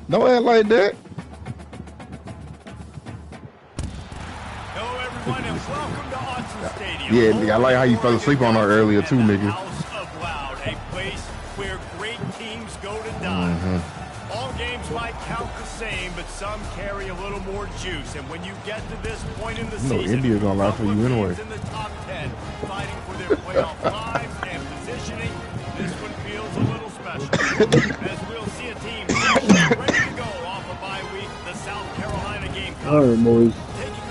Don't act like that. Hello, everyone, and welcome to Autzen Stadium. Yeah, nigga, I like how you fell asleep on her earlier too, nigga. House of Loud, a place where great teams go to die. All games might count the same, but some carry a little more juice. And when you get to this point in the season, India's gonna lie for you anyway. In the top 10, fighting for their playoff lives and positioning, this one feels a little special. As we'll see a team ready to go off a bye week, the South Carolina Gamecocks. All right, boys.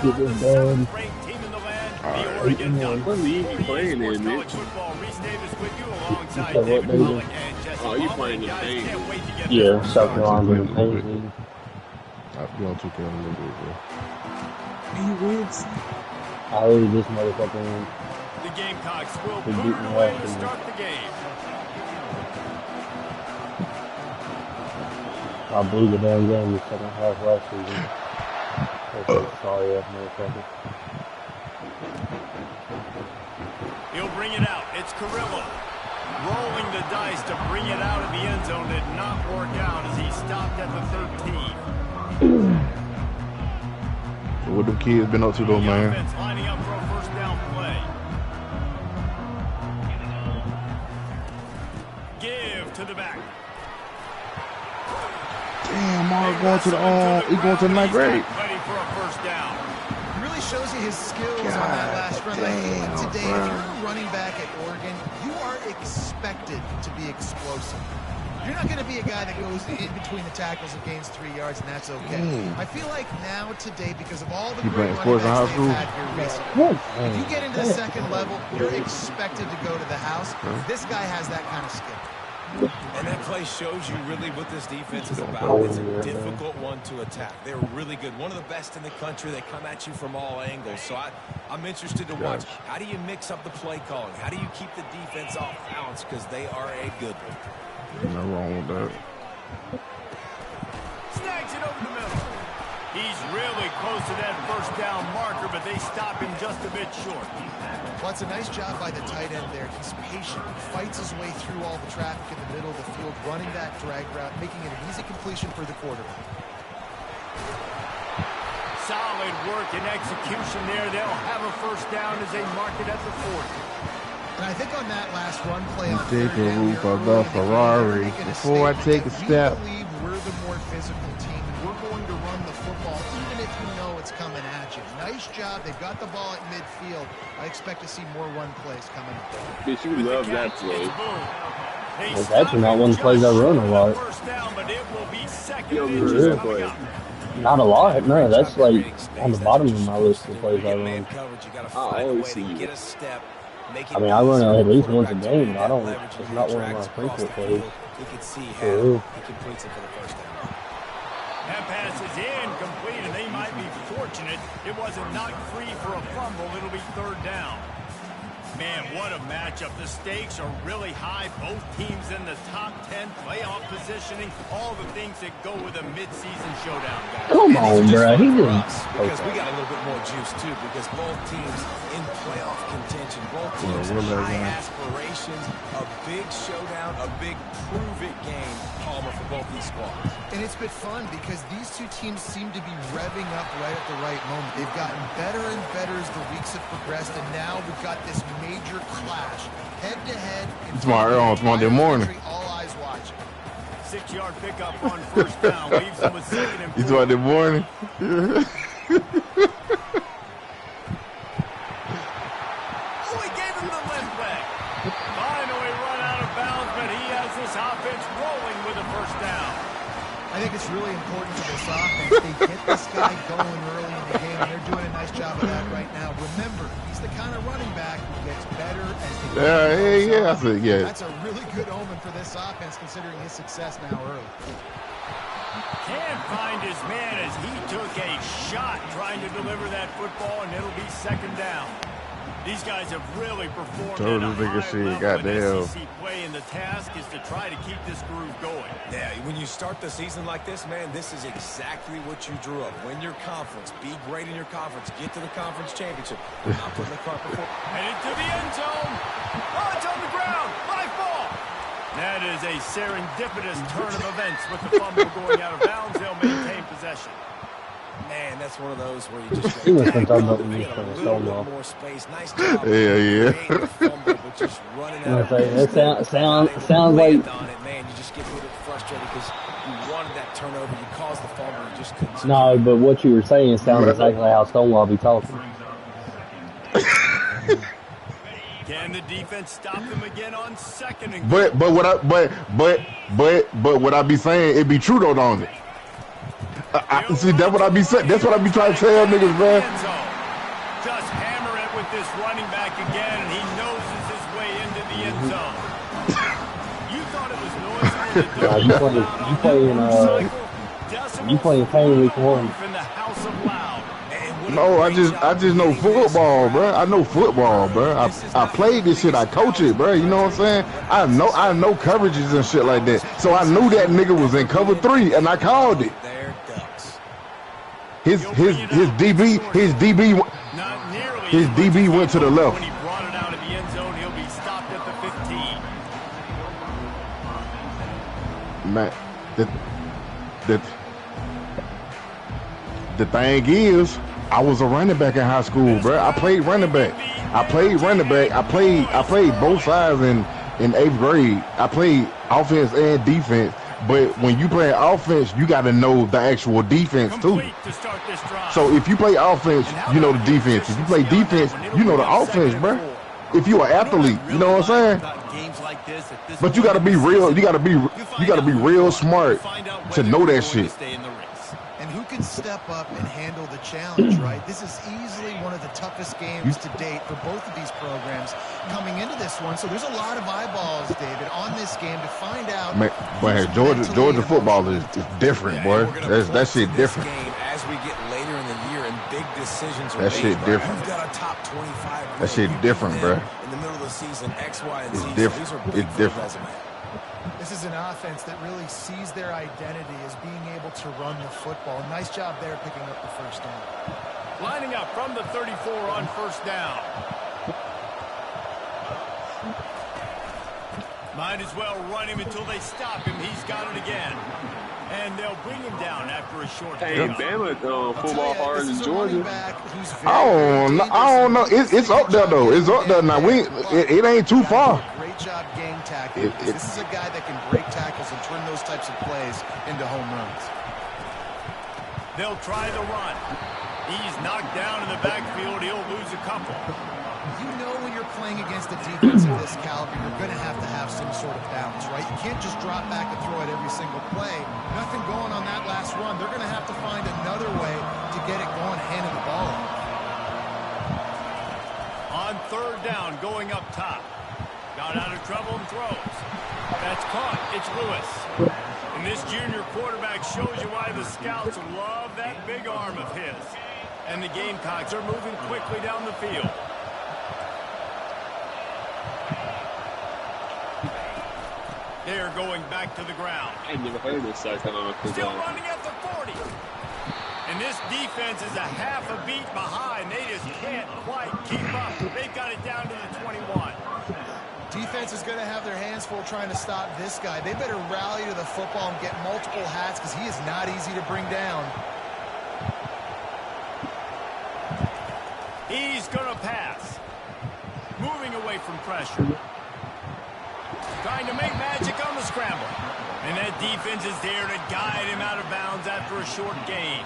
Get this done. Team in the land, the Oregon Ducks. What league you playing in, man? Football, Reese Davis with you alongside What, David David? Mullen and Jesse Oh, you Mullen. playing the Guys, same. can't wait to get Yeah, this South started. Carolina. I'll be on 2K a little bit, bro. He wins. I really this motherfucker win. The Gamecocks will They boot beat it me away last to week. start the game. I blew the damn game the second half last season. That's a sorry ass motherfucker. He'll bring it out. It's Carrillo. Rolling the dice to bring it out of the end zone did not work out as he stopped at the 13. So what them kids been up to though, The man? offense lining up for a first down play. Give to the back. Damn, Mark going to the he going to the ninth grade. Ready for a first down. It really shows you his skills on that last run. Like today, if you're a running back at Oregon, you are expected to be explosive. You're not going to be a guy that goes in between the tackles and gains 3 yards, and that's okay. I feel like now today, because of all the You great playing running sports in backs high they've school? had here recently, if you get into the second level, you're expected to go to the house. This guy has that kind of skill. And that play shows you really what this defense is about. It's a difficult one to attack. They're really good. One of the best in the country. They come at you from all angles. So I'm interested to watch. How do you mix up the play calling? How do you keep the defense off balance? Because they are a good one. Nothing wrong with that. Snags it over the middle. He's really close to that first down marker, but they stop him just a bit short. Well, it's a nice job by the tight end there. He's patient. He fights his way through all the traffic in the middle of the field, running that drag route, making it an easy completion for the quarterback. Solid work and execution there. They'll have a first down as they mark it at the 40. And I think on that last run play on Take third a down roof there of the early, they Ferrari make it before I take a statement that step. We believe we're the more physical team, and we're going to run the football even if you know it's coming at you. Nice job. They've got the ball at midfield. I expect to see more run plays coming up. Bitch, you love that play. It's actually not one of the plays I run a lot. You don't miss that play. Not a lot, no. That's like on the bottom of my list of plays I run. I always see you. I mean, I run it at least once a game, but I don't. It's not one of my frequent plays. We can see For how real. he completes it for the first down. That pass is incomplete, and they might be fortunate it wasn't knocked free for a fumble. It'll be third down. Man, what a matchup. The stakes are really high. Both teams in the top 10, playoff positioning, all the things that go with a midseason showdown, guys. Come on, bro. He didn't. Because we got a little bit more juice, too, because both teams in playoff contention, both teams high aspirations, a big showdown, a big prove-it game, Palmer, for both these squads. And it's been fun because these two teams seem to be revving up right at the right moment. They've gotten better and better as the weeks have progressed, and now we've got this major clash, head-to-head. Tomorrow on Monday morning. All eyes watching. 6-yard pickup on first down. Leaves them with second and 4. You Monday morning? Finally run out of bounds, but he has this offense rolling with a first down. I think it's really important to this offense. They get this guy going early in the game, and they're doing a nice job of that right now. Remember, he's the kind of running back who gets better as the game goes on. That's a really good omen for this offense, considering his success now early. Can't find his man as he took a shot trying to deliver that football, and it'll be second down. These guys have really performed at a high level in SEC play, and the task is to try to keep this groove going. Yeah, when you start the season like this, man, this is exactly what you drew up. Win your conference, be great in your conference, get to the conference championship. Not putting the cart before. Headed to the end zone. Oh, it's on the ground. Live ball. That is a serendipitous turn of events with the fumble going out of bounds. They'll maintain possession. Man, that's one of those where you just He must have done that a little bit more space. Nice job. Yeah. Fumble, but just running out. That sounds like. On it, man, you just get a little bit frustrated because you wanted that turnover. You caused the fumble. You just couldn't. No, but what you were saying sounds exactly how Stonewall be talking. Can the defense stop them again on second and But what I be saying, it be true though, don't it? See, that's what I be saying. That's what I be trying to tell niggas, man. Just hammer it with this running back again, and he noses his way into the end zone. You thought it was noisy. You playing Pain Week 1. In the house of loud. No, I just know football, bro. I know football, bro. I played this shit. I coach it, bro. You know what I'm saying? I know coverages and shit like that. So I knew that nigga was in cover 3, and I called it. His DB went to the left. When he brought it out of the end zone, he'll be stopped at the 15. Man, the thing is, I was a running back in high school, bro. I played running back. I played both sides in 8th grade. I played offense and defense. But when you play offense, you got to know the actual defense too. So if you play offense, you know the defense. If you play defense, you know the offense, bro. If you an athlete, you know what I'm saying? But you got to be real. You got to be real smart to know that shit. And who can step up and handle the challenge, right? This is easily one of the toughest games to date for both of these programs coming into this one. So there's a lot of eyeballs, David, on this game to find out. Man, Georgia football is different, boy. That shit different. As we get later in the year and big decisions are that shit different. You've got a top 25. That shit different, bro. In the middle of the season, X, Y, and Z. It's different. These are big It's different. This is an offense that really sees their identity as being able to run the football. Nice job there picking up the first down. Lining up from the 34 on first down. Might as well run him until they stop him. He's got it again. And they'll bring him down after a short Hey, pickup. Bama football hard in Georgia. I don't know. It's up there though. It's up there now. It ain't too far. Great job gang tackling. This is a guy that can break tackles and turn those types of plays into home runs. They'll try the run. He's knocked down in the backfield. He'll lose a couple. You know when you're playing against a defense of this caliber, you're going to have some sort of balance, right? You can't just drop back and throw it every single play. Nothing going on that last run. They're going to have to find another way to get it going, handing the ball off. On third down, going up top. Got out of trouble and throws. That's caught. It's Lewis. And this junior quarterback shows you why the scouts love that big arm of his. And the Gamecocks are moving quickly down the field. They're going back to the ground. I ain't never heard this side coming up. Still running at the 40. And this defense is a half a beat behind. They just can't quite keep up. They've got it down to the 21. Defense is going to have their hands full trying to stop this guy. They better rally to the football and get multiple hats because he is not easy to bring down. He's going to pass. Moving away from pressure. Trying to make magic on the scramble. And that defense is there to guide him out of bounds after a short gain.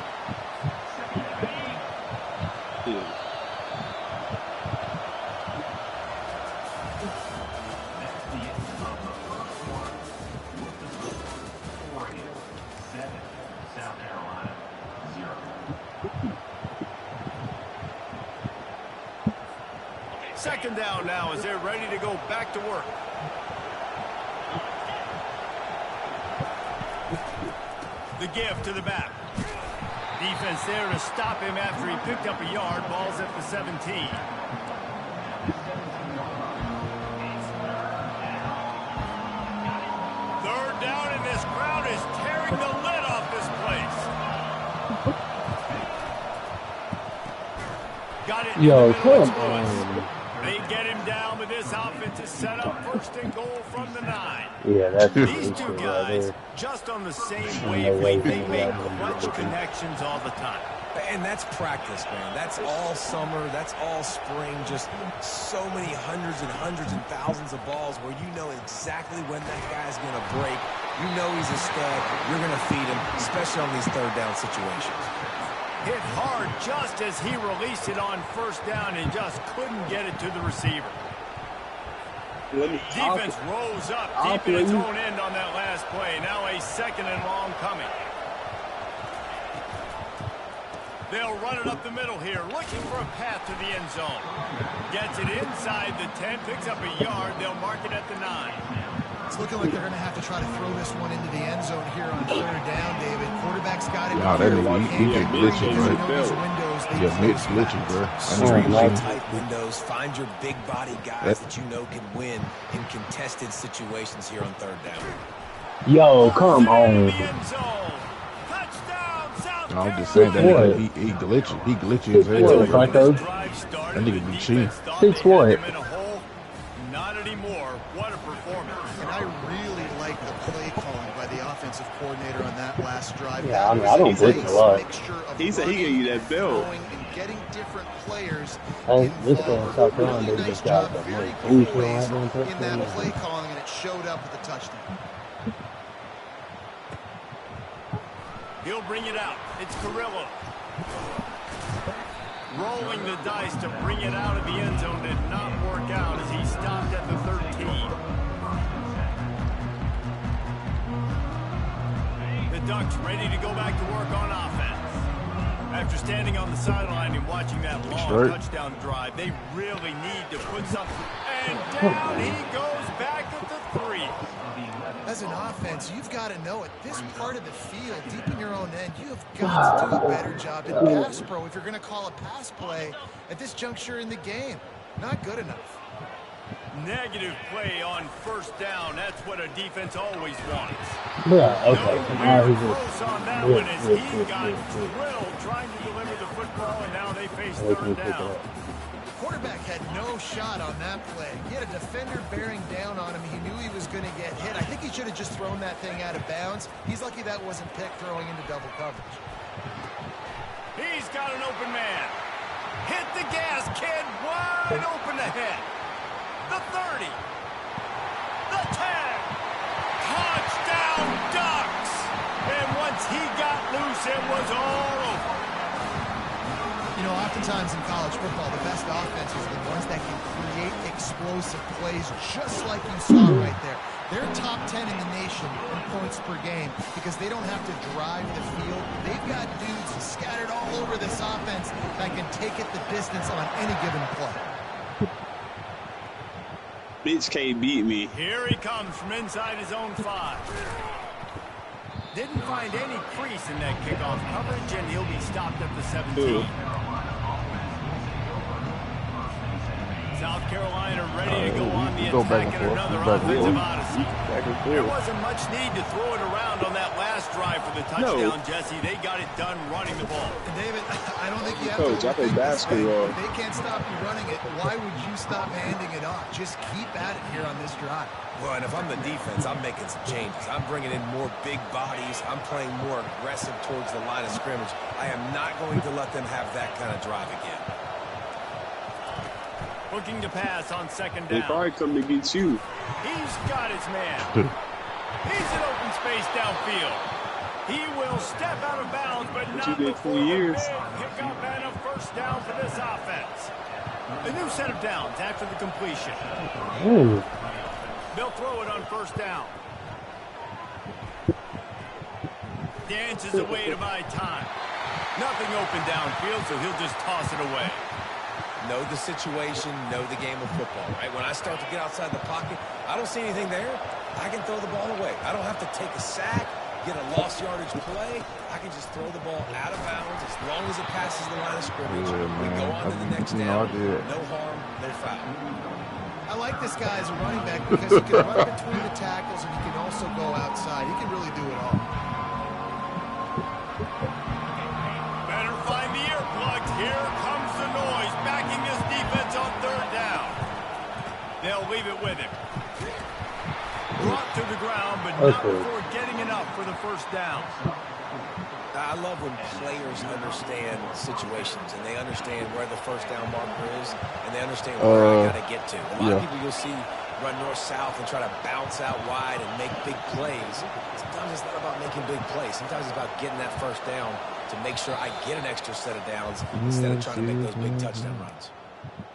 Second down now as they're ready to go back to work. The give to the back. Defense there to stop him after he picked up a yard. Ball's at the 17. Third down, and this crowd is tearing the lid off this place. Got it. Yo, come on. They get him down, but this offense is set up first and goal from the 9. Yeah, that's These two guys, just on the same wavelength, they make clutch connections all the time. And that's practice, man. That's all summer. That's all spring. Just so many hundreds and thousands of balls where you know exactly when that guy's going to break. You know he's a stud. You're going to feed him, especially on these third down situations. Hit hard just as he released it on first down and just couldn't get it to the receiver. Defense rose up deep in its own end on that last play. Now a 2nd and long coming. They'll run it up the middle here, looking for a path to the end zone. Gets it inside the 10, picks up a yard. They'll mark it at the 9. It's looking like they're going to have to try to throw this one into the end zone here on 3rd down, David. Quarterback's got it. Nah, that nigga, he get glitchy, bro. Yeah, Mitch glitchy, bro. Tight windows. Find your big body guys that you know can win in contested situations here on 3rd down. Yo, come on. I'm just saying that nigga, he glitchy. He glitchy as hell. What, Franco? That nigga be cheap. 6'1". Not anymore. What a performance. And I really like the play calling by the offensive coordinator on that last drive. Yeah, I mean, I don't blitz a lot. He said he gave you that belt. And getting different players This guy South Carolina did a good job. very Who's cool ways going to in that play calling, and it showed up with the touchdown. He'll bring it out. It's Carrillo. Rolling the dice to bring it out of the end zone did not work out as he stopped at the 13. The Ducks ready to go back to work on offense. After standing on the sideline and watching that long touchdown drive, they really need to put something. And down he goes back at the 3. As an offense, you've got to know at this part of the field, deep in your own end, you have got to do a better job in pass pro if you're going to call a pass play at this juncture in the game. Not good enough. Negative play on first down. That's what a defense always wants. Yeah, okay. Nowhere close on that one as he got drilled trying to deliver the football, and now they face 3rd down. Quarterback had no shot on that play. He had a defender bearing down on him. He knew he was going to get hit. I think he should have just thrown that thing out of bounds. He's lucky that wasn't picked throwing into double coverage. He's got an open man. Hit the gas, kid. Wide open ahead. The 30. The 10. Touchdown, Ducks. And once he got loose, it was all over. You know, oftentimes in college football, the best offenses are the ones that can create explosive plays just like you saw right there. They're top 10 in the nation in points per game because they don't have to drive the field. They've got dudes scattered all over this offense that can take it the distance on any given play. Bitch can't beat me. Here he comes from inside his own 5. Didn't find any crease in that kickoff coverage, and he'll be stopped at the 17. South Carolina ready to go on the attack in another offensive odyssey. There wasn't much need to throw it around on that last drive for the touchdown, Jesse. They got it done running the ball. And David, I don't think you have Coach, to. I play basketball. If they can't stop you running it, why would you stop handing it off? Just keep at it here on this drive. Well, and if I'm the defense, I'm making some changes. I'm bringing in more big bodies. I'm playing more aggressive towards the line of scrimmage. I am not going to let them have that kind of drive again. Looking to pass on 2nd down. They probably come to get you. He's got his man. He's in open space downfield. He will step out of bounds, but not before a big pickup and a first down for this offense. A new set of downs after the completion. They'll throw it on first down. Dances away to buy time. Nothing open downfield, so he'll just toss it away. Know the situation, know the game of football, right? When I start to get outside the pocket, I don't see anything there. I can throw the ball away. I don't have to take a sack, get a lost yardage play. I can just throw the ball out of bounds as long as it passes the line of scrimmage. We go on to the next down. No harm, no foul. I like this guy as a running back because he can run between the tackles and he can also go outside. He can really do it all. Better find the earplugs. Here comes the noise, backing this defense on 3rd down. They'll leave it with him. but Okay. not before getting enough for the first down. I love when players understand situations and they understand where the first down marker is and they understand where I got to get to. A lot of people you'll see run north-south and try to bounce out wide and make big plays. Sometimes it's not about making big plays. Sometimes it's about getting that first down to make sure I get an extra set of downs instead of trying to make those big touchdown runs.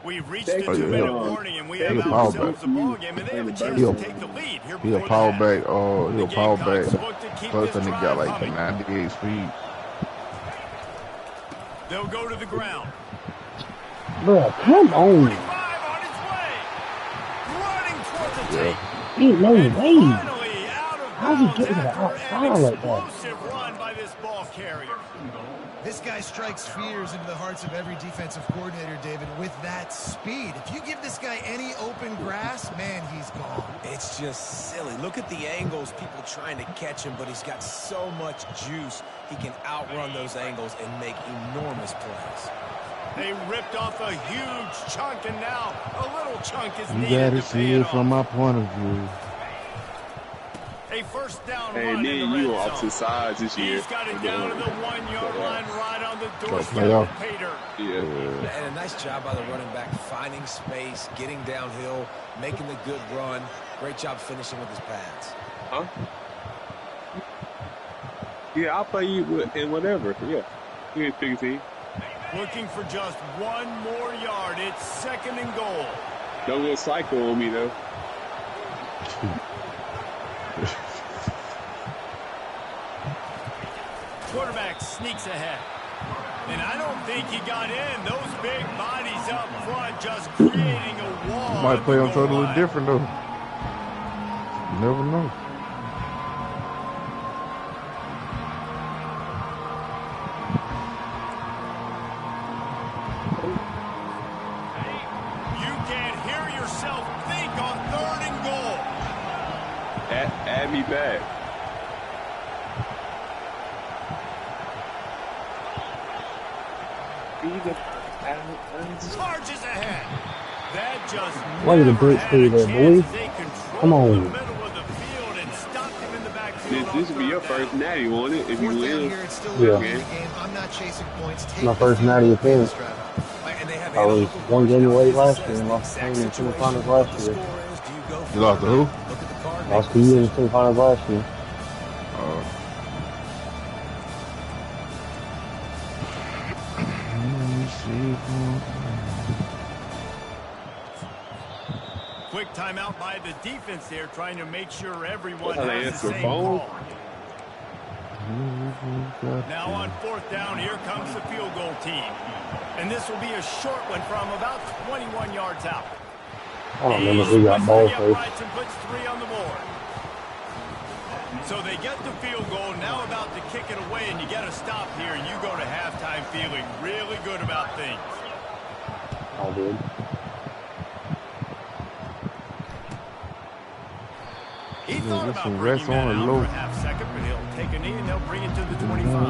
We've reached the 2-minute warning, and we have He'll power ourselves back. a ball game, and they have a chance to take the lead here He'll before power the half. back. He'll The power Gamecocks back. look to keep Plus, this then he drive got like humming. 98 speed. They'll go to the ground. Bro, come on. 45 on his way. Running toward the tape. Ain't no And way. finally out of How's he bounds getting to the after outside an like that? explosive run by this ball carrier. This guy strikes fears into the hearts of every defensive coordinator, David, with that speed. If you give this guy any open grass, man, he's gone. It's just silly. Look at the angles, people trying to catch him, but he's got so much juice. He can outrun those angles and make enormous plays. They ripped off a huge chunk, and now a little chunk is You needed gotta to see pay it it from off. my point of view. A first down Hey, run in man, the you red on zone. opposite sides this year. He's got it down to the 1-yard line right on the doorstep play off. of Pater. Yeah. And a nice job by the running back, finding space, getting downhill, making the good run. Great job finishing with his pads. Huh? Yeah, I'll play you in whatever. Yeah. You ain't pick a team. Looking for just one more yard. It's 2nd and goal. Don't go psycho on me, though. Quarterback sneaks ahead. And I don't think he got in. Those big bodies up front just creating a wall. Might at play the on goal totally line. different though. You never know. You can't hear yourself think on 3rd and goal. Add me back. Charges ahead. That just Way to never break had through a there, chance boy. as they controlled Come on. the middle of the field and stopped him in the backfield on This will be your 3rd first down. natty, won't it? If you 4th down win. here, it's still Yeah. early in the game. I'm not chasing points. Take My the first field natty goal appearance. this drive. And they have I was analytical one game now. away This last says year and the lost exact to the situation. semifinals What last the year. score is, do you go for You lost it? to who? Look at the card, make Lost a to you in the decision. semifinals last year. Quick timeout by the defense there, trying to make sure everyone That's how they has the answer same phone. call. Now on 4th down, here comes the field goal team. And this will be a short one from about 21 yards out. I don't remember who got ball first. Uprights and puts 3 on the board. So they get the field goal, now about to kick it away, and you get a stop here, and you go to halftime feeling really good about things. I did. He thought this about one bringing rests that on a out low. for a half second, but he'll take a knee and they'll bring it to the 25.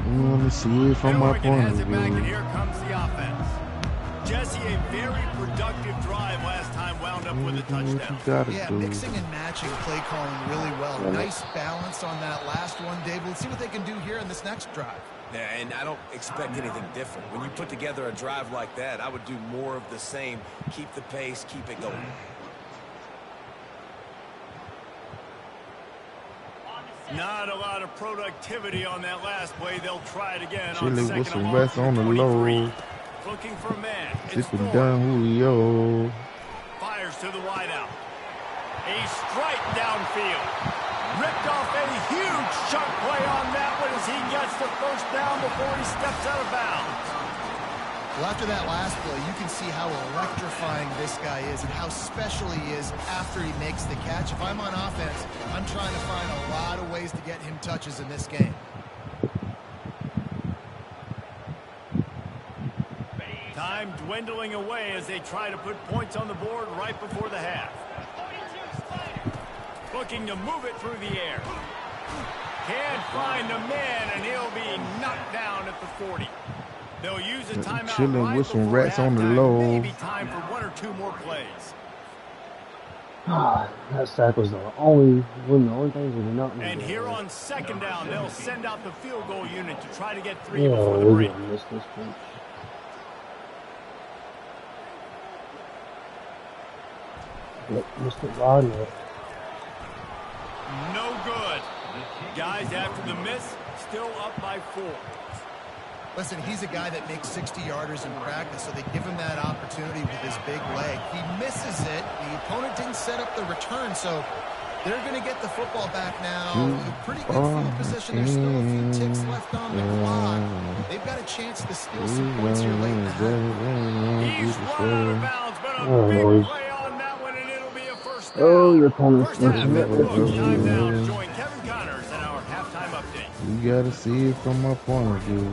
Let me see it from my Oregon point has of it back, and view. here comes the offense. Jesse, a very productive drive last time, wound up with a What you touchdown. gotta Yeah, do. mixing and matching play calling really well. Yeah. Nice balance on that last one, Dave. Let's see what they can do here in this next drive. Yeah, and I don't expect anything different. When you put together a drive like that, I would do more of the same. Keep the pace, keep it going. Not a lot of productivity on that last play. They'll try it again on Chili 2nd with and some long rest from on the 23. low. Looking for a man. It's Sipping Thorne. down Julio. Fires to the wideout. A strike downfield. Ripped off a huge chunk play on that one as he gets the first down before he steps out of bounds. Well, after that last play, you can see how electrifying this guy is and how special he is after he makes the catch. If I'm on offense, I'm trying to find a lot of ways to get him touches in this game. Time dwindling away as they try to put points on the board right before the half. Looking to move it through the air. Can't find a man, and he'll be knocked down at the 40. They'll use a timeout Chilling right with some before rats on the halftime. low. Maybe time for 1 or 2 more plays. That sack was the only thing we did not need. And here on second down, they'll send out the field goal unit to try to get 3 Yeah, before the we're break. gonna miss this pitch. Yep, missed it wide left. No good. Guys, after the miss, still up by 4. Listen, he's a guy that makes 60-yarders in practice, so they give him that opportunity with his big leg. He misses it. The opponent didn't set up the return, so they're going to get the football back now. Pretty good field position. There's still a few ticks left on the clock. They've got a chance to steal some points here late in the half. He's run out of bounds, but a big play on that one, and it'll be a first down. Oh, your opponent's First half, time now to join Kevin Connors in our halftime update. You gotta see it from my point of view.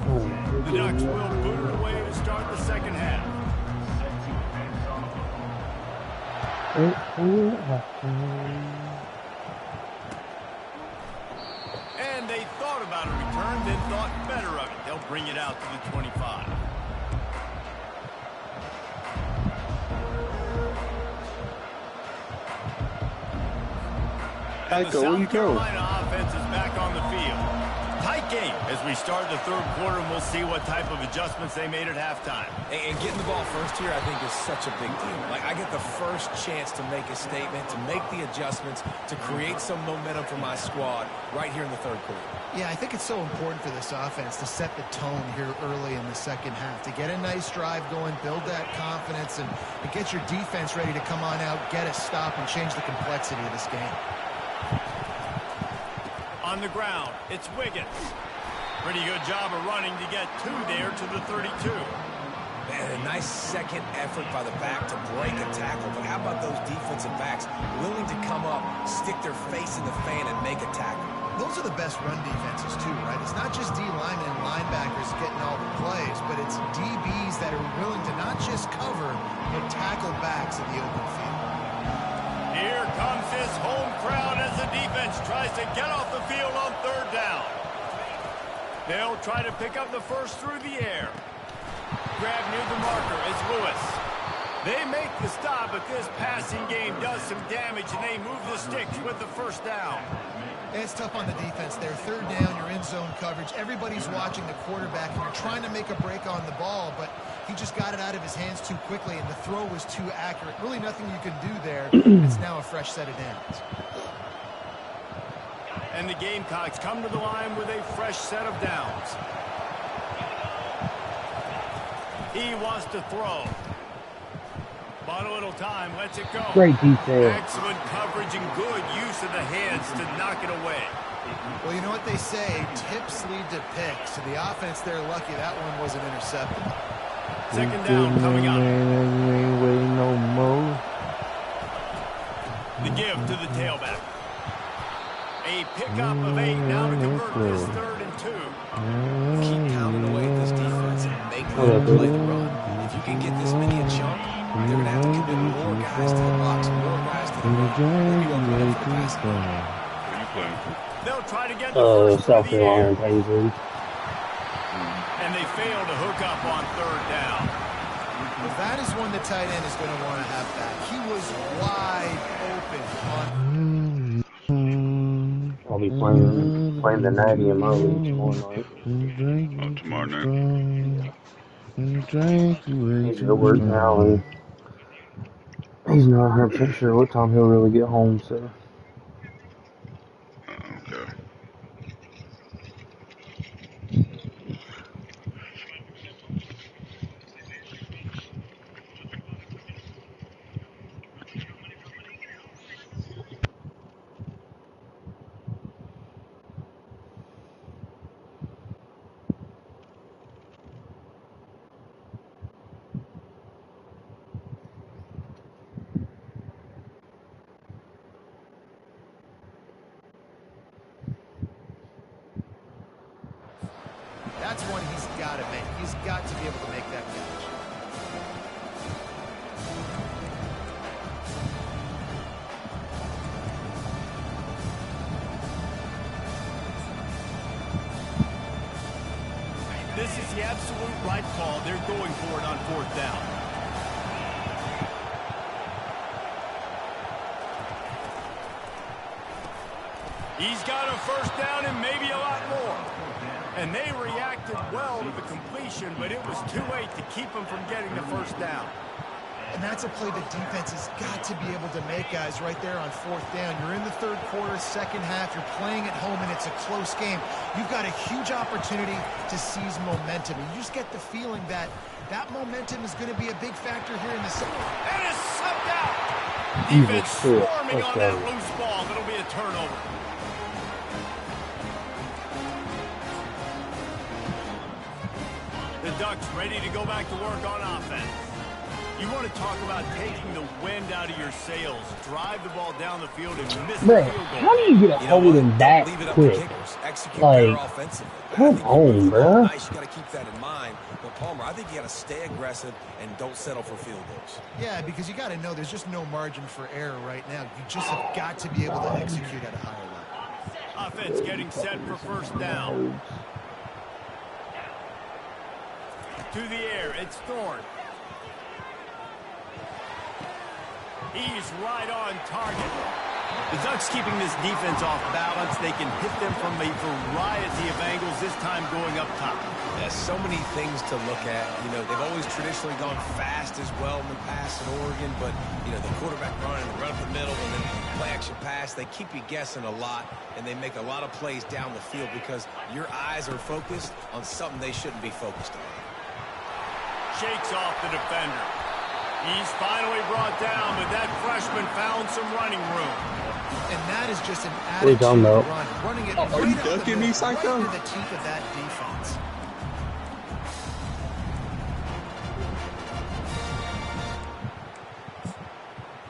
The Ducks will boot it away to start the second half. And they thought about a return, then thought better of it. They'll bring it out to the 25. And the South Carolina offense is back on the field. Tight game as we start the third quarter, and we'll see what type of adjustments they made at halftime. And getting the ball first here, I think, is such a big deal. Like, I get the first chance to make a statement, to make the adjustments, to create some momentum for my squad right here in the third quarter. Yeah, I think it's so important for this offense to set the tone here early in the second half, to get a nice drive going, build that confidence, and get your defense ready to come on out, get a stop, and change the complexity of this game. On the ground, it's Wiggins. Pretty good job of running to get 2 there to the 32. Man, a nice second effort by the back to break a tackle. But how about those defensive backs willing to come up, stick their face in the fan, and make a tackle? Those are the best run defenses, too, right? It's not just D linemen and linebackers getting all the plays, but it's DBs that are willing to not just cover, but tackle backs in the open field. Here comes his home crowd as the defense tries to get off the field on third down. They'll try to pick up the first through the air. Grab near the marker is Lewis. They make the stop, but this passing game does some damage, and they move the sticks with the first down. It's tough on the defense there. Third down, you're in zone coverage. Everybody's watching the quarterback, and you're trying to make a break on the ball, but he just got it out of his hands too quickly, and the throw was too accurate. Really nothing you can do there. It's now a fresh set of downs. And the Gamecocks come to the line with a fresh set of downs. He wants to throw. Bought a little time, lets it go. Great defense. Excellent coverage and good use of the hands to knock it away. Well, you know what they say, tips lead to picks. And the offense, they're lucky that one wasn't intercepted. Second down coming up. You ain't waiting no more. The give to the tailback. A pickup of 8 now to convert this 3rd and 2. Keep pounding away at this defense and make them play the run. If you can get this many a chunk, they're going to have to commit more guys to the box, more guys to the run. They'll try to get the first South through the air. Carolina Paisley. And they fail to hook up on third down. Well, that is one the tight end is going to want to have back. He was wide open on. I'll be playing the Natty in my league tomorrow night. Tomorrow night. He's at work now, and he's not 100% sure what time he'll really get home, so. Okay. That's one he's got to make. He's got to be able to make that catch. This is the absolute right call. They're going for it on 4th down. He's got a first down and maybe a lot more. And they reacted well to the completion, but it was too late to keep them from getting the first down. And that's a play the defense has got to be able to make, guys, right there on fourth down. You're in the third quarter, second half. You're playing at home, and it's a close game. You've got a huge opportunity to seize momentum. And you just get the feeling that that momentum is going to be a big factor here in the second. And it's sucked out. Defense swarming on that loose ball. It'll be a turnover. The Ducks ready to go back to work on offense. You want to talk about taking the wind out of your sails. Drive the ball down the field and miss the field goal. How do you get a hold of him that quick? Like, come on, bro. Nice. You got to keep that in mind. But Palmer, I think you got to stay aggressive and don't settle for field goals. Yeah, because you got to know there's just no margin for error right now. You just have got to be able to execute at a higher level. Offense getting set for first down. To the air, it's Thorne. He's right on target. The Ducks keeping this defense off balance. They can hit them from a variety of angles, this time going up top. There's so many things to look at. You know, they've always traditionally gone fast as well in the past in Oregon, but, you know, the quarterback run and the run up the middle and then play action pass, they keep you guessing a lot, and they make a lot of plays down the field because your eyes are focused on something they shouldn't be focused on. Shakes off the defender. He's finally brought down, but that freshman found some running room. And that is just an attitude run. Running it are you ducking me, Psycho? Right into the teeth of that defense.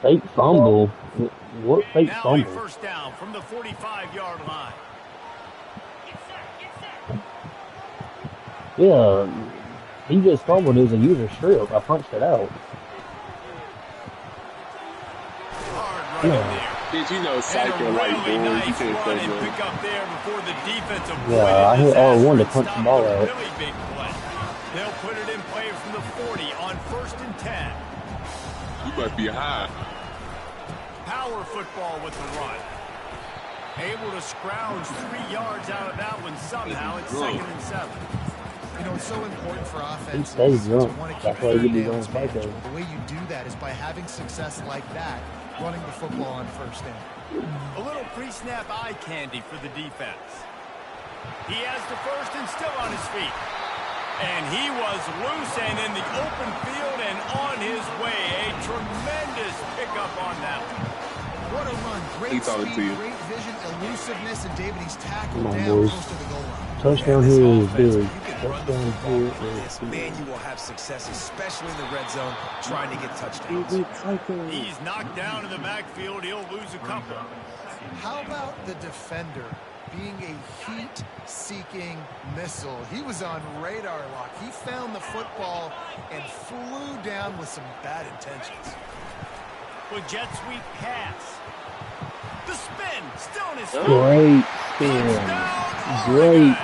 Fake fumble? What fake now fumble? Now first down from the 45-yard line. Yeah, he just fumbled as a user strip. I punched it out. Hard right there. Did you know Psycho like really boys? nice You can't run say and that. pick up there before the defensive Yeah, I hit R1 to punch the ball out. Really big play. They'll put it in play from the 40 on 1st and 10. You must be high. Power football with the run. Able to scrounge 3 yards out of that one somehow. It's 2nd and 7. You know, it's so important for offense He stays to drunk. want to keep That's why he third gets his downs own manageable. Psycho. The way you do that is by having success like that, running the football on first down. A little pre-snap eye candy for the defense. He has the first and still on his feet. And he was loose and in the open field and on his way. A tremendous pickup on that one. What a run. Great speed, great vision, elusiveness, and David, he's tackled down boys. close to the goal line. Touchdown here is big. Touchdown here is man, you will have success, especially in the red zone, trying to get touchdowns. He's knocked down in the backfield. He'll lose a couple. How about the defender being a heat-seeking missile? He was on radar lock. He found the football and flew down with some bad intentions. With jet sweep pass. The spin, still in his feet. Great spin. Great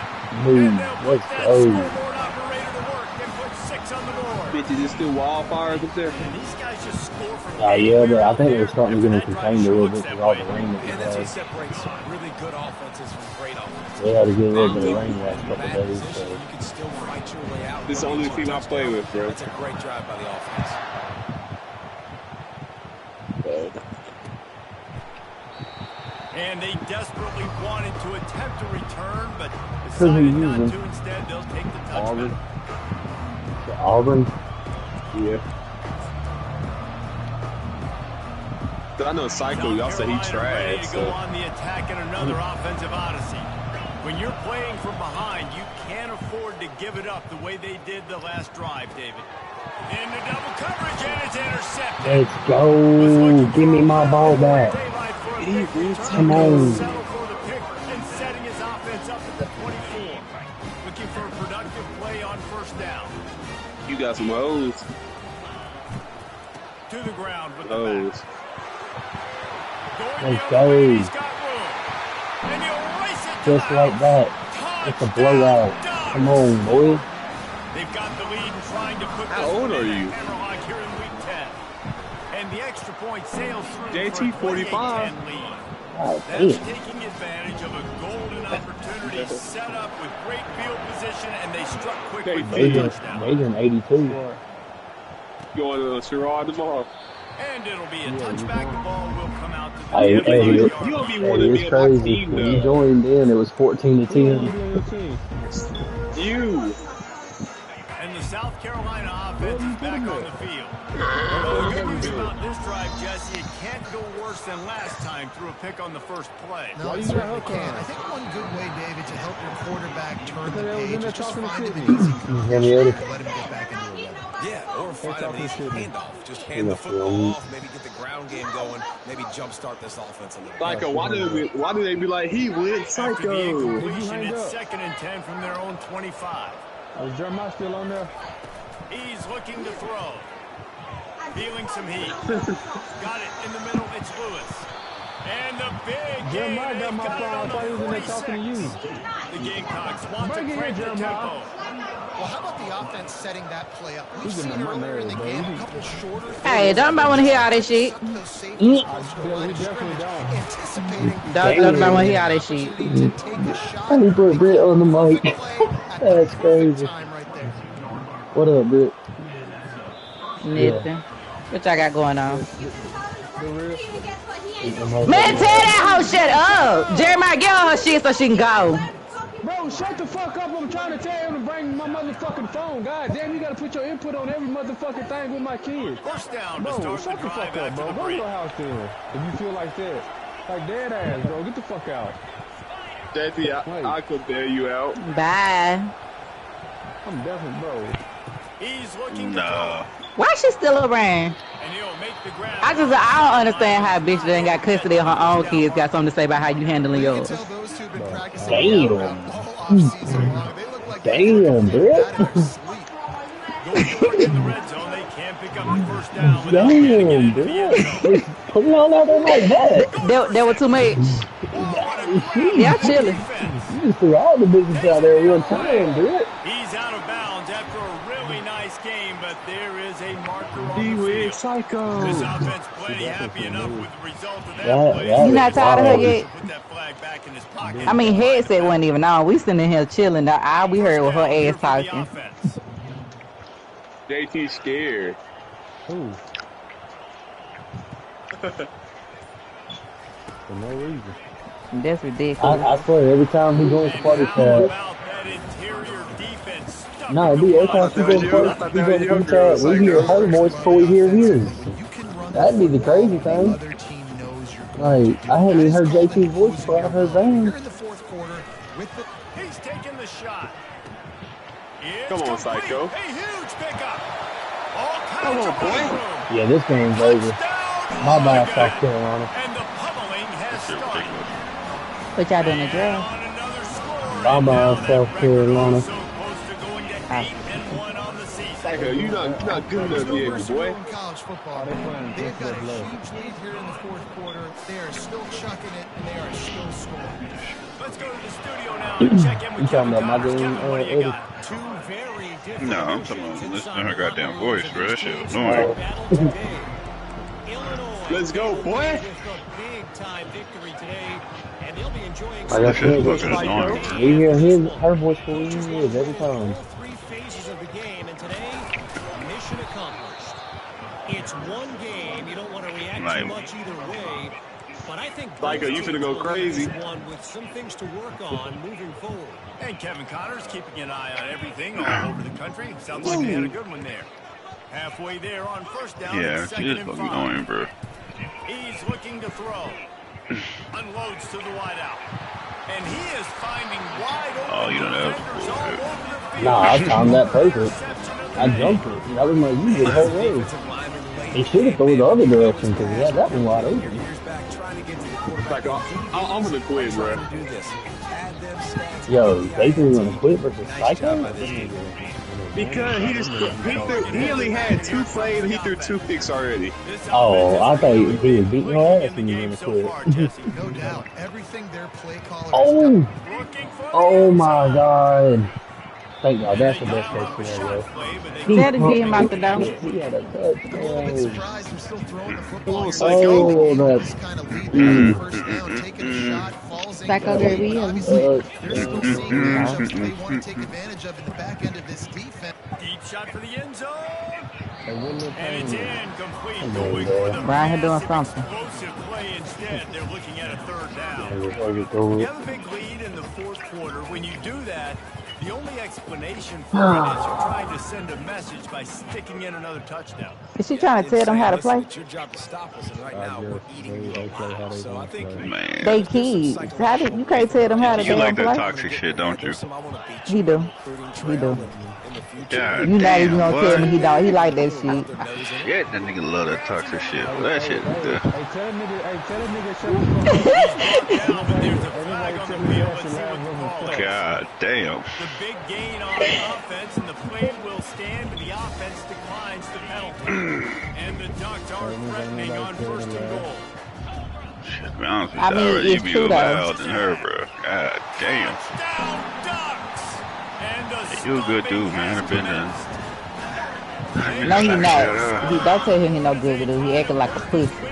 move. Let's go. Scoreboard operator to work and put 6 on the board. Bitches, is still wildfires up there. And these guys just score from Yeah, but I think they're starting to get contained a little bit with all the rain that we And that's what had. separates really good offenses from great offenses. They had to get a little bit of rain last couple Bad of days. position, So. you can still fight your way out. This is the only team I play with, bro. That's a great drive by the offense. And they desperately wanted to attempt a return, but decided not to. Instead, they'll take the touchdown. Auburn. Yeah. I know Psycho, y'all say he Ready trash. to go on the attack in another offensive odyssey. When you're playing from behind, you can't afford to give it up the way they did the last drive, David. Into double coverage, and it's intercepted. Let's go. Give me my ball back. Come on. Settle for the pick and setting his offense up at the 24. Looking for a productive play on first down. You got some hoes. To the ground with the Hoes. back. Let's go. He's got room. And he'll race it to Just the like house. that. It's a Touchdown, blowout. Ducks. Come on, boy. They've got the lead and trying to put How this old one are in you? the Hammerlock here in week 10. And the extra point sails through JT for a 45. 28-10 lead. Oh, That's damn. taking advantage of a golden opportunity set up with great field position, and they struck quickly for the touchdown. Major in 82. Going to Sherrod tomorrow. And it'll be a touchback. The ball will come out to the Hey, You hey, don't be wanting to it's be on my crazy. team, When you though. joined in, it was 14-10. You. And the South Carolina offense is back on the field. Well, the good news about this drive, Jesse, it can't go worse than last time through a pick on the first play. No, it certainly can. I think one good way, David, to help your quarterback turn the page is just find him an easy completion and let him get back into a rhythm. Yeah, or find an easy handoff. Just hand the football off, maybe get the ground game going, maybe jumpstart this offense a little bit. Psycho, why do they be like, he went After the Psycho? incompletion, it's 2nd and 10 from their own 25. Is Jeremiah still on there? He's looking to throw. Feeling some heat. Got it in the middle. It's Lewis. And the big Jeremiah game. got my Got it phone. I on thought he was in there the talking to 46. you. The Gamecocks want to Bring it in, crank the Jeremiah. tempo. Well, how about the offense setting that play up? We've He's seen in my earlier in the nerves, game bro. a couple shorter. Hey, don't nobody want to hear all this shit. We definitely don't. Anticipating Don't nobody want to hear all this shit. to take a shot. And he put Britt on the mic. That's Perfect crazy. time right there. What up, Britt? Nothing. What y'all got going on? The real. Man, tell that hoe shut up. Jeremiah, get on her shit so she can go. Bro, shut the fuck up. I'm trying to tell him to bring my motherfucking phone. God damn, you gotta put your input on every motherfucking thing with my kids. First down to Bro, start shut the the fuck drive up, bro. after the Go to break. your house then. If you feel like that. Like dead ass, bro. Get the fuck out. Daddy, I could bail you out. Bye. I'm definitely, bro. He's looking to throw. Why she still around? And he'll make the grab. I don't understand how a bitch that ain't got custody of her own kids got something to say about how you handling You can yours. tell those two have been practicing Damn. all offseason long. They look like Damn, they're Britt. out of their sleep. Going for it in the red zone. They can't pick up the first down without Damn, getting it into the end zone. Britt. Put it all out there like that. There were too much. Yeah, chilling. You just threw all the business out there at one time, Britt. He's out of bounds after a really nice game, but there is a marker on He the went field. Psycho. This offense plenty happy enough with the result of that Yeah, play. yeah. You not tired of her yet? Put that flag back in his pocket. I mean, headset wasn't even on. We sitting here chilling. Now, all we heard was her ass talking. JT scared. Ooh. For no reason. That's ridiculous. I swear, every time he goes to party chat, no, it'd be every time he goes to party chat, we hear her voice before we hear his. That'd be the crazy thing. Like, I hadn't even heard JT's voice before I heard Van. He's taking the shot. Come on, Psycho. A huge pickup. All Come kinds on, of boy. room. Yeah, this game's over. Touchdown, My bad, Oregon. South Carolina. And the pummeling has started. What y'all doing, the drill? On another score. My And bad, now South that record Carolina. so close to going to 8-1 on the season. Psycho, you're not good enough yet, boy. In college football, they playing they've got a low. huge lead here in the fourth quarter. They are still chucking it, and they are still scoring. Let's go to the studio now and check in with You talking Kevin about my Connors. game, Kevin, what do you Eddie? got? Two very different No, I'm talking about listening to her goddamn voice, bro. That shit Oh. annoying. Illinois. Let's go, boy. With a big-time victory today, and they'll be enjoying Like I That shit's said, fucking annoying. we hear her voice before we hear his every time. all three phases of the game, and today, mission accomplished. It's one game. You don't want to react Right. too much either way, but I think Psycho, you finna go crazy. one with some things to work on moving forward. And Kevin Connors keeping an eye on everything all over the country. Sounds like they had a good one there. Halfway there on first down. Yeah, and she second is and fucking 5. annoying, bro. He's looking to throw. Unloads to the wideout. And he is finding wide open Oh, you don't know. defenders all over the field. Nah, I timed that perfect. Interception of the I day. jumped it. That was my you the whole way. He should have thrown the other direction because he had that one wide open. Years back trying to get to the quarterback. Psycho, I'm gonna quit, bro. Trying to do this. Add them stats. Yo, they threw on a quit versus Nice job Psycho? by this defense. Because he only had 2 plays and he threw 2 picks already. This Oh, offense I is thought he was really beating your leading ass in when the you game were so gonna far, quit. Jesse. No doubt. Everything their play caller has Oh, Looking for the oh end my zone. God. Thank God, that's the best case scenario. Tell the G him out the door. He had a touchdown. Surprised they're still throwing the football here. Oh, Just kind of lead them first down, taking a shot, falls Psycho incomplete. Derby. Obviously, they're still seeing matchups they want to take advantage of in the back end of this defense. Deep shot for the end zone. And it's incomplete. Brian here doing something. Explosive play instead. They're looking at a third down. You have a big lead in the fourth quarter. When you do that, the only explanation for it is you're trying to send a message by sticking in another touchdown. Is she trying to tell them how to play? It's your job to stop us, and right now we're eating you alive. So I think Man. They kids. How did, you can't tell them how to You like that play? toxic shit, don't you? He do. He do. God You not damn, even gonna tell me he don't. He like that shit. Yeah, that nigga love that toxic shit. That shit. Hey, tell that nigga shut God damn. The big gain on offense, and the play will stand, but the offense declines the penalty. And the Ducks are threatening on first and goal. Shit, to be honest with I you, mean, I'd rather it's you be true, though. loud than her, bro. God damn. Touchdown, Ducks! And a You a good dude, man. I've been done. No, he not. He don't tell him he no good with it. He acting like a pussy.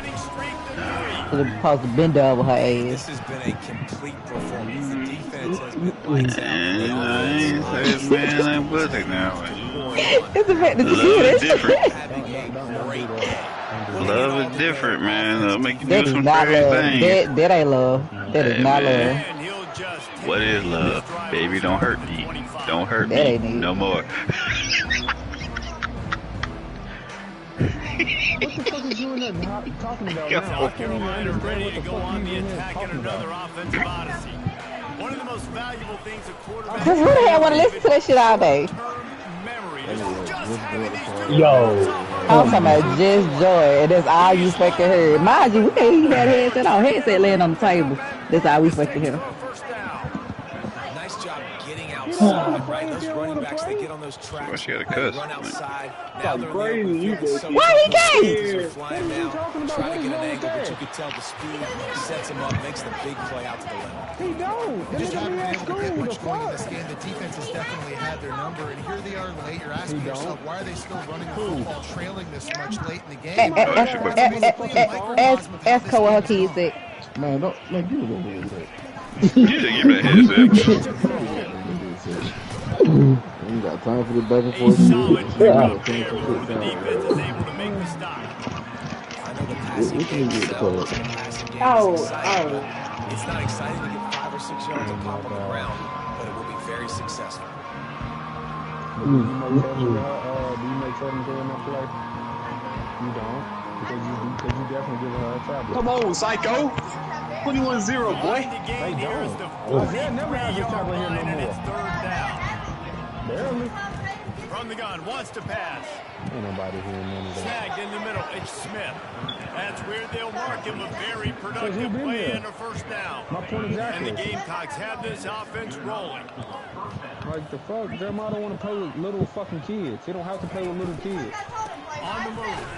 Should have supposed to bend over her this ass. has been a complete performance. The defense has been Man, I ain't say man like pussy now. It's a fact that you Love is see different. having a great day. Love is different, man. It'll make you That do is some not crazy love. things. That ain't love. That is Hey, not man. love. And he'll just take What is love? Baby, don't hurt me. Don't hurt That me ain't it. no more. What the fuck is you in there talking about Yo. now? I South can't even Carolina understand ready what to the go fuck on you the in there attack in talking another about. offensive odyssey. One of the most valuable things a quarterback Cause who the hell wanna listen to that shit all day? memory. Just having these two Yo. I'm talking about just joy, and that's all you fucking heard. Mind you, we ain't even had headset on. Headset laying on the table. That's all we fucking hear. first down. Nice job getting outside, right? Those running backs, they get on those tracks. Well, she got a they cuss. run outside. Now they're crazy, there. you So Why he can't? they're flying What are you down, talking about? trying What to is get an wrong with angle, but that? you could tell the speed sets him up, makes the big play out to the left. He don't. The Just nigga haven't be been at able to get school. The much going in fuck? this game. The defense has definitely had their number, and here they are late. You're asking yourself, why are they still running the football, trailing this much late in the game? Ask her what her kids said. Man, don't man, give me that headset. You should give me that headset. You got time for the back and A forth shit. solid You pickup got there. time for The shit defense down. is able to make the stop. I know the passing What can game you do to sells, play? the passing game Oh, is exciting, but it's not exciting to get 5 or 6 yards of pop on the ground, but it will be very successful. Do you make Southern go in that play? You don't. Because you definitely give her a try. Come on, psycho. 21-0, boy. The game here is the Isaiah never has a tackle here line, no and more. it's third down. Barely. From the gun, wants to pass. Ain't nobody hearing none of that. Snagged in the middle. It's Smith. That's where they'll mark him a very productive been play there? and a first down. My point And exactly. the Gamecocks have this offense rolling. Like the fuck, Jeremiah don't want to play with little fucking kids. He don't have to play with little kids. On the move.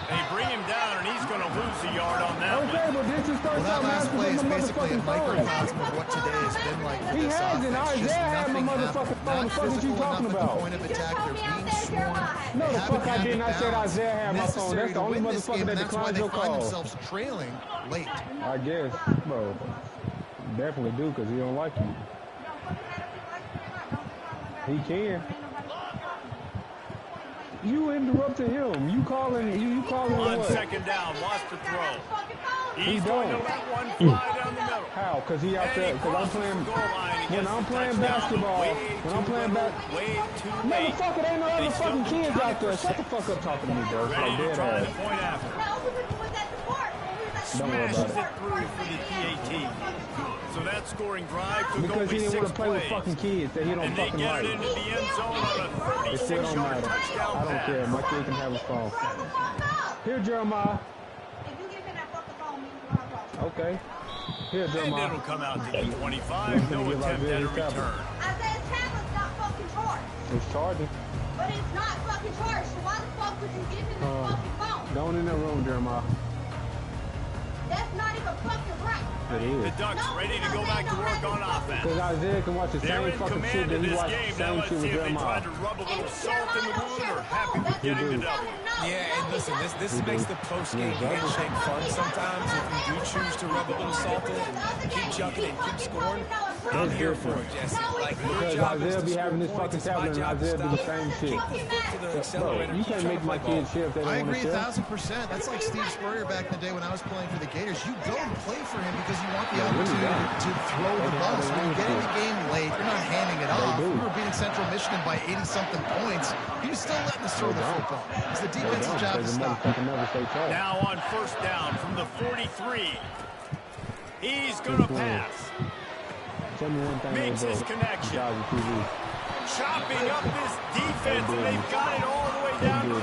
They bring him down, and he's going to lose a yard on that one. Okay, but then just start Well, that talking last after play is my basically a motherfucking phone. microcosm of what today has been like for He this has, and offense. Just Isaiah had my nothing motherfucking phone. not The fuck is you physical enough talking at the about? point of attack. They're being sworn. No, They the haven't fuck I had didn't. the I said balance Isaiah had my phone. necessary That's the to only win this motherfucker game, that and that's why declined they your find call. themselves trailing late. I guess, bro. Definitely do, because he don't like you. He can. You interrupted him. You calling On what? second down, wants to throw. He He's going to don't. let one fly down the middle. How? Because he out there. Because I'm playing. When I'm playing basketball, when I'm playing way too late. motherfucker, there ain't no other fucking kids out there. Shut the fuck up talking to me, bro. Ready Like to dead try the ass. point after. Don't worry Smashes about it through for the PAT. So that scoring drive took Because only he didn't want 6 to play with plays. fucking kids that he don't And they fucking get like. it into the end zone on a It still don't 36-yard matter. touchdown I don't pass. care. My kid can have his phone. Here, Jeremiah. Okay. Here, And Jeremiah. it'll come out to the 25. No attempt at a return. Isaiah's tablet's not fucking charged. It's charging. But it's not fucking charged, so why the fuck would you give him his fucking phone? Don't in that room, Jeremiah. That's not even fucking right. The Ducks ready to go back to work on offense. Because Isaiah can watch the same fucking shit that he watched the same shit with Jeremiah. To rub a little salt in the wound or happy with getting the W. Yeah, and listen, this makes the post-game handshake fun sometimes. If you do choose to rub a little salt in it and keep chucking and keep scoring, I'm here for it, Jesse. Like, your job is Isaiah to be score having this points. fucking It's my tablet and job to Isaiah stop do the it. same shit. Kick the foot to the Bro, accelerator. you can't make my kids shit if they don't I want agree to shit. 1,000%. That's like Steve Spurrier back in the day when I was playing for the Gators. You go and play for him because you want the opportunity to throw the ball. So when you get in the game late, you're not handing it off. We were beating Central Michigan by 80-something points. He was still letting us throw the football. It's the defensive job to stop it. Now on first down from the 43. He's going to pass. Makes his connection. Chopping up this defense, and they've got it all the way down to the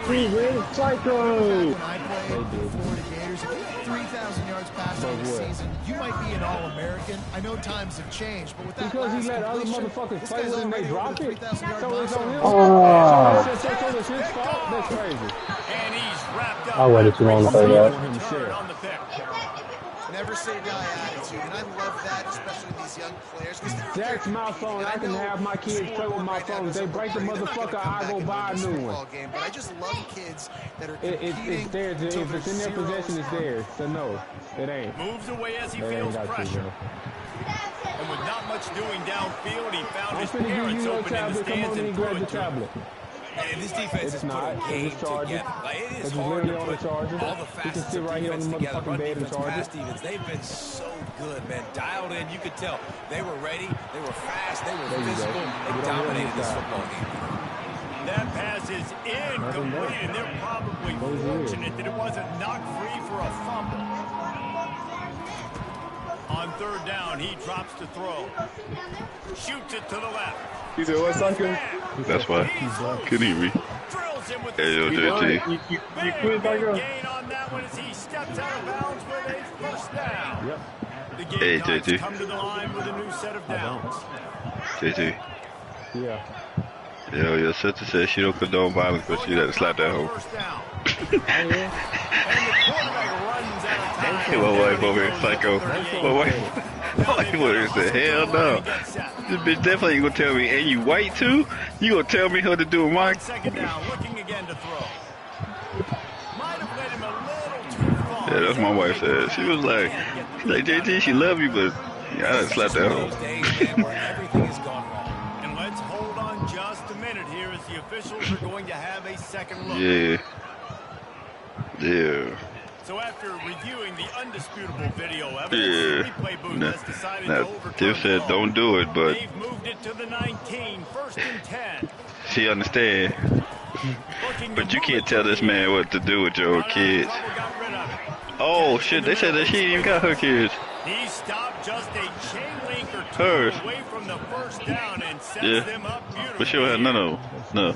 23. Psycho! When I played for Florida Gators, if you had 3,000 yards passing in a season, you might be an All-American. I know times have changed, but with that Because he last let other completion, motherfuckers this play guy's with him, they already drop over the it. 3,000-yard So it's on him. Oh. So it's his fault? That's crazy. And he's wrapped up. I waited too long to play that. On the pick. Never say die attitude, and I love that, especially these young players. That's my phone. I can have my kids play with my phone. If they break the motherfucker, I go buy a new one. But I just love kids that are It's theirs. If it's in their possession, it's theirs. So no, it ain't. Moves away as he They ain't feels got to, pressure. bro. And with not much doing downfield, he found I'm his finna give parents you your open in the tablet. Come stands on in and and threw grab the it to him. tablet. And this defense It's has put not. a game It's charging. together. Like, it is It's hard to literally on the put charger. all the You can facets sit of right here on defense the together. motherfucking Run bed and defense, charge pass it. defense. They've been so good, man. Dialed in. You could tell they were ready. They were fast. They were physical. They dominated this football game. That pass is incomplete, and they're probably fortunate that it wasn't knocked free for a fumble. On third down, he drops to throw. Shoots it to the left. He said, what's Psycho? That's why. Couldn't hear me. Drills him with Hey, yo, JT. You quit, Psycho? gain on that one as he steps out of bounds with a first down. Yep. The Hey, Gamecocks JT. come to the line with a new set of downs. JT. Yeah. Yo, your sister said she don't condone violence, but she had to slap that hoe. First down. Oh, yeah. And the quarterback runs out of time. Hey, my wife over here, psycho. My wife over here said, hell no. This bitch definitely ain't gonna tell me, and you white too? You gonna tell me how to do my... Second down, looking again to throw. Might have led him a little too far. Yeah, that's what my wife said. She was like, JT, she love you, but yeah, I done slapped that hoe. Everything has gone wrong. And let's hold on just a minute here as the officials are going to have a second look. Yeah. Yeah. So after reviewing the undisputable video evidence, the replay booth has decided to overturn Tiff said the don't do it, but They've moved it to the 19, first and 10. she understand. But you can't tell this man what to do with your kids. Oh shit, they said that she ain't even got her kids. He stopped just a chain link or two Hers. away from the first down and sets Yeah. them up beautifully. But she don't have none of them. No.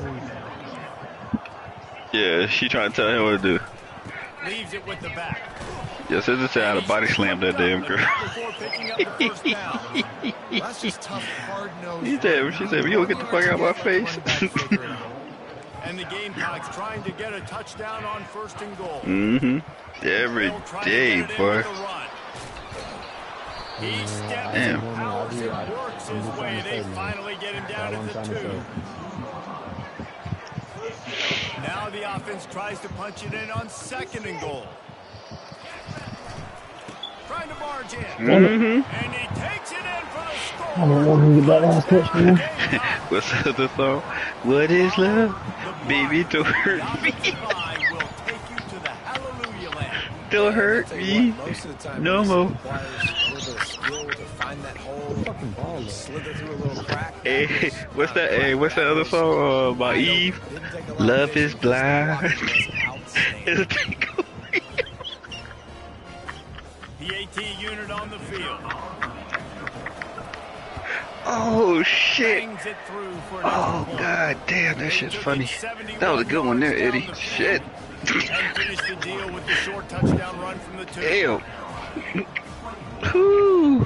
Yeah, she trying to tell him what to do. Leaves it with the back. Yeah, sister said I had a body slam that damn girl. Before picking up the first down. That's just tough, hard-nosed. She said, you don't get the fuck out of my face. And the Gamecocks trying to get a touchdown on first and goal. Mm-hmm. Every day, boy. He steps Damn. and powers and works his way. They finally get him down at the 2. Now the offense tries to punch it in on second and goal. Trying to barge in. Mm-hmm. And he takes it in for the score. I don't want him to get that last pitch, man. What's the other song? What is love? Baby, don't hurt me. Will take you to the hallelujah land. Don't hurt me. No more. Hey, what's that? Hey, what's that other song by Eve? Love is blind. It'll take away. The AT unit on the field. Oh shit. Bangs it through for Oh another god damn, that shit's funny. That was a good one there, Eddie. Shit. and finish the deal with the short touchdown run from the 2. Damn. Whew.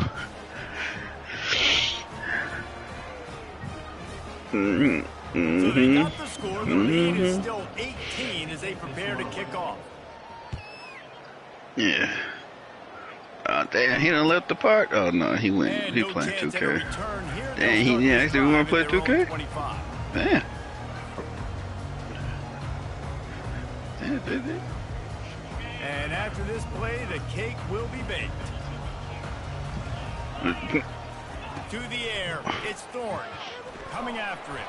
Mm-hmm. So they got the score. The lead is still 18 as they prepare to kick off. Yeah. Damn, he done left the park. Oh no, he went. He playing 2K. Damn, he didn't actually want to play 2K. Man. And after this play, the cake will be baked. To the air, it's Thorne coming after it.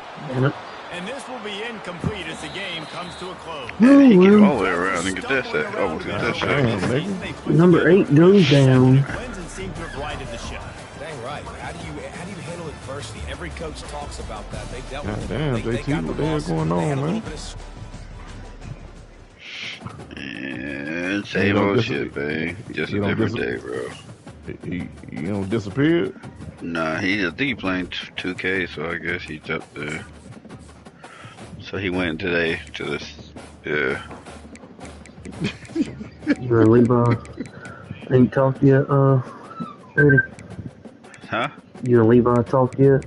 And this will be incomplete as the game comes to a close. Yeah, he get all the way around and get that shot. Almost get that shot. Number 8 goes down. Clemson seemed to have righted the ship. Dang right. How do you handle adversity? Every coach talks about that. They dealt with it. Damn, JT, what the hell going on, man? Yeah, same old shit, man. Just a different day, bro. He don't disappear? Nah, I think he playing 2K, so I guess he's up there. So he went today to this, yeah. You're a Levi. Ain't talked yet, Eddie? Huh? You and Levi talked yet?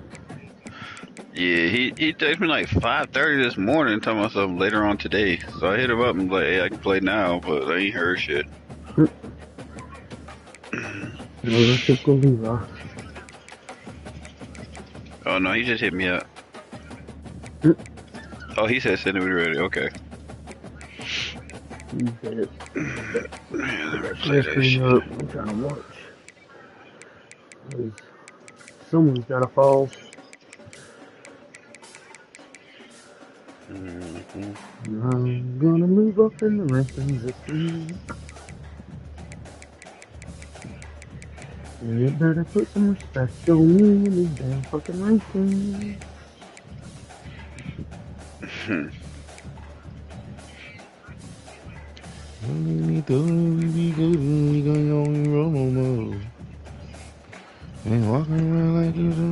Yeah, he texted me like 5:30 this morning, talking about something later on today. So I hit him up and was like, hey, I can play now, but I ain't heard shit. Levi. Oh no, he just hit me up. Oh, he said send it when you're ready. Okay. Yeah, play that shit. I'm trying to watch. Someone's gotta fall. I'm gonna move up in the rankings this week. You better put some respect on me in these damn fucking rankings. We going on Romo mode. And walking around like you do.